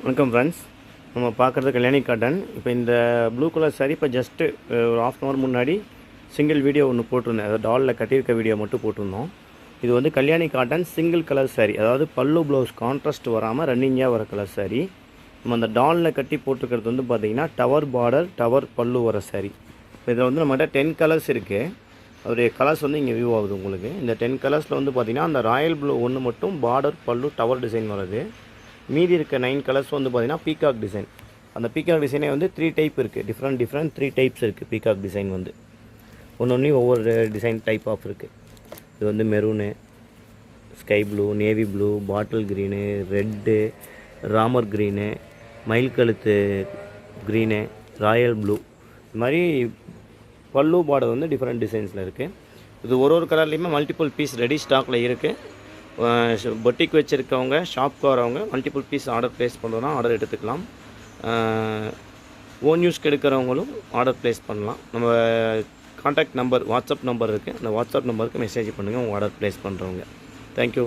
வணக்கம் ஃப்ரெண்ட்ஸ், நம்ம பார்க்குறது கல்யாணி காட்டன். இப்போ இந்த ப்ளூ கலர் சாரீ இப்போ ஜஸ்ட்டு ஒரு ½ hour முன்னாடி சிங்கிள் வீடியோ ஒன்று போட்டிருந்தேன். அதாவது டாலில் கட்டியிருக்க வீடியோ மட்டும் போட்டிருந்தோம். இது வந்து Kalyani cotton single colour sari, அதாவது பல்லு ப்ளவுஸ் கான்ட்ராஸ்ட் வராமல் ரன்னிங்காக வர கலர் சாரீ. நம்ம அந்த டாலில் கட்டி போட்டிருக்கிறது வந்து பார்த்திங்கன்னா டவர் பார்டர் டவர் பல்லு வர சாரீ. இதில் வந்து நம்மகிட்ட 10 கலர்ஸ் இருக்குது. அதோடைய கலர்ஸ் வந்து இங்கே வியூ ஆகுது உங்களுக்கு. இந்த 10 கலர்ஸில் வந்து பார்த்திங்கன்னா அந்த ராயல் ப்ளூ ஒன்று மட்டும் பார்டர் பல்லு டவர் டிசைன் வருது. மீதி இருக்க 9 கலர்ஸ் வந்து பார்த்திங்கன்னா பீகாக் டிசைன். அந்த பீகாக் டிசைனே வந்து 3 டைப் இருக்குது. டிஃப்ரெண்ட் 3 டைப்ஸ் இருக்குது. பீகாக் டிசைன் வந்து ஒன்று ஒவ்வொரு டிசைன் டைப் ஆஃப் இருக்குது. இது வந்து maroon, sky blue, navy blue, bottle green, red, Ramar green, மயில் கழுத்து க்ரீனு, ராயல் ப்ளூ. இது மாதிரி பல்லு பார்டர் வந்து டிஃப்ரெண்ட் டிசைன்ஸில் இருக்குது. இது ஒரு கலர்லேயுமே மல்டிபிள் பீஸ் ரெடி ஸ்டாக்கில் இருக்குது. பொட்டிக் வச்சுருக்கவங்க, ஷாப்க்கு வரவங்க மல்டிபிள் பீஸ் ஆர்டர் ப்ளேஸ் பண்ணுறோன்னா ஆர்டர் எடுத்துக்கலாம். ஓன் யூஸ்க்கு எடுக்கிறவங்களும் ஆர்டர் ப்ளேஸ் பண்ணலாம். நம்ம கான்டாக்ட் நம்பர், வாட்ஸ்அப் நம்பர் இருக்குது. அந்த வாட்ஸ்அப் நம்பருக்கு மெசேஜ் பண்ணுங்கள் உங்கள் ஆர்டர் ப்ளேஸ் பண்ணுறவங்க. தேங்க்யூ.